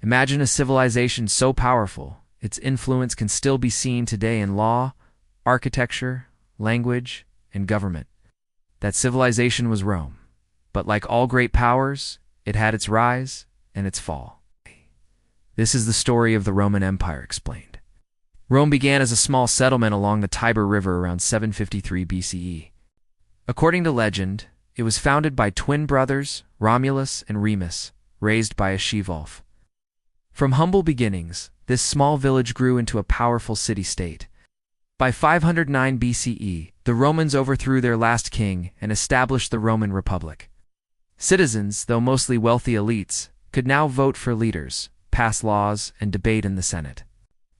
Imagine a civilization so powerful, its influence can still be seen today in law, architecture, language, and government. That civilization was Rome. But like all great powers, it had its rise and its fall. This is the story of the Roman Empire explained. Rome began as a small settlement along the Tiber River around 753 BCE. According to legend, it was founded by twin brothers, Romulus and Remus, raised by a she-wolf. From humble beginnings, this small village grew into a powerful city-state. By 509 BCE, the Romans overthrew their last king and established the Roman Republic. Citizens, though mostly wealthy elites, could now vote for leaders, pass laws, and debate in the Senate.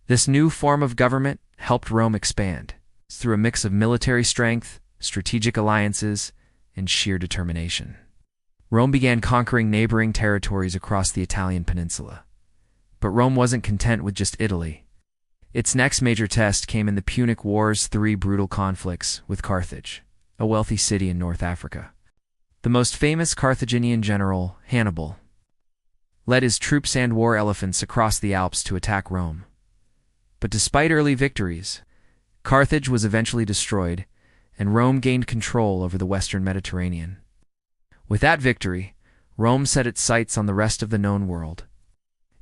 This new form of government helped Rome expand through a mix of military strength, strategic alliances, and sheer determination. Rome began conquering neighboring territories across the Italian peninsula. But Rome wasn't content with just Italy. Its next major test came in the Punic War's 3 brutal conflicts with Carthage, a wealthy city in North Africa. The most famous Carthaginian general, Hannibal, led his troops and war elephants across the Alps to attack Rome. But despite early victories, Carthage was eventually destroyed, and Rome gained control over the western Mediterranean. With that victory, Rome set its sights on the rest of the known world.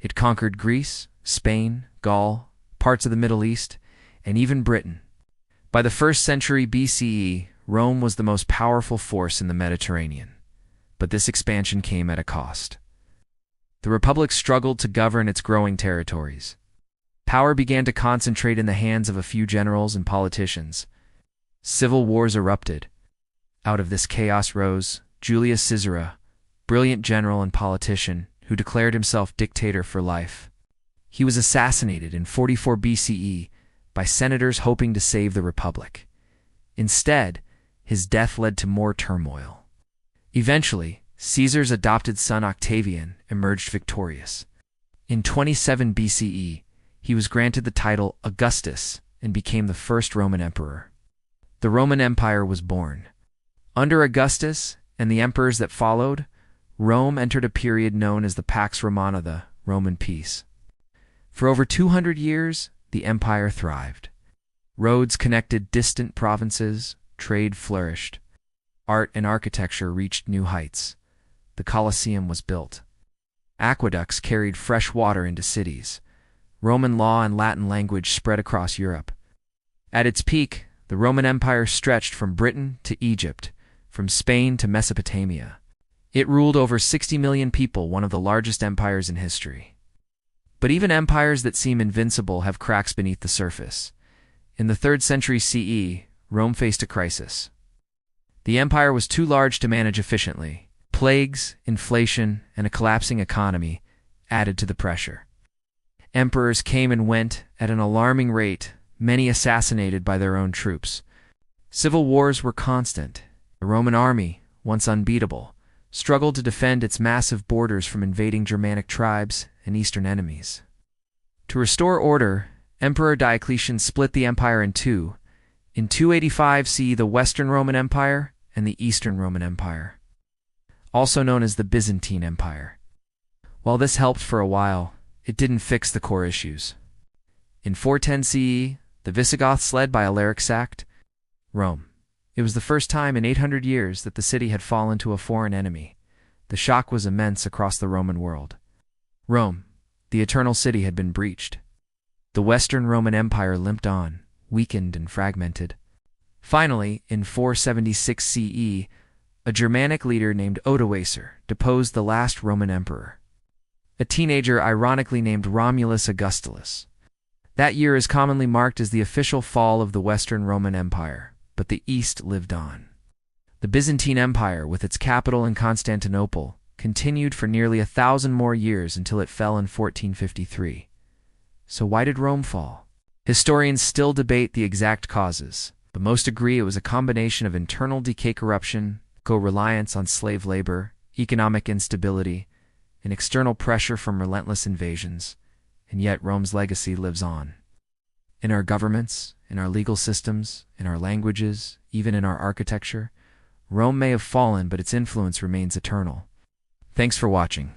It conquered Greece, Spain, Gaul, parts of the Middle East, and even Britain. By the 1st century BCE, Rome was the most powerful force in the Mediterranean. But this expansion came at a cost. The Republic struggled to govern its growing territories. Power began to concentrate in the hands of a few generals and politicians. Civil wars erupted. Out of this chaos rose Julius Caesar, a brilliant general and politician who declared himself dictator for life. He was assassinated in 44 BCE by senators hoping to save the Republic. Instead, his death led to more turmoil. Eventually, Caesar's adopted son Octavian emerged victorious. In 27 BCE, he was granted the title Augustus and became the first Roman emperor. The Roman Empire was born. Under Augustus and the emperors that followed, Rome entered a period known as the Pax Romana, the Roman peace. For over 200 years, the empire thrived. Roads connected distant provinces, trade flourished. Art and architecture reached new heights. The Colosseum was built. Aqueducts carried fresh water into cities. Roman law and Latin language spread across Europe. At its peak, the Roman Empire stretched from Britain to Egypt, from Spain to Mesopotamia. It ruled over 60 million people, one of the largest empires in history. But even empires that seem invincible have cracks beneath the surface. In the 3rd century CE, Rome faced a crisis. The empire was too large to manage efficiently. Plagues, inflation, and a collapsing economy added to the pressure. Emperors came and went at an alarming rate, many assassinated by their own troops. Civil wars were constant. The Roman army, once unbeatable, struggled to defend its massive borders from invading Germanic tribes and eastern enemies. To restore order, Emperor Diocletian split the empire in two. In 285 CE, the Western Roman Empire and the Eastern Roman Empire, also known as the Byzantine Empire. While this helped for a while, it didn't fix the core issues. In 410 CE, the Visigoths, led by Alaric, sacked Rome. It was the first time in 800 years that the city had fallen to a foreign enemy. The shock was immense across the Roman world. Rome, the eternal city, had been breached. The Western Roman Empire limped on, weakened and fragmented. Finally, in 476 CE, a Germanic leader named Odoacer deposed the last Roman emperor, a teenager ironically named Romulus Augustulus. That year is commonly marked as the official fall of the Western Roman Empire, but the East lived on. The Byzantine Empire, with its capital in Constantinople, continued for nearly 1,000 more years until it fell in 1453. So why did Rome fall? Historians still debate the exact causes, but most agree it was a combination of internal decay, corruption, co-reliance on slave labor, economic instability, and external pressure from relentless invasions. And yet Rome's legacy lives on. In our governments, in our legal systems, in our languages, even in our architecture, Rome may have fallen, but its influence remains eternal. Thanks for watching.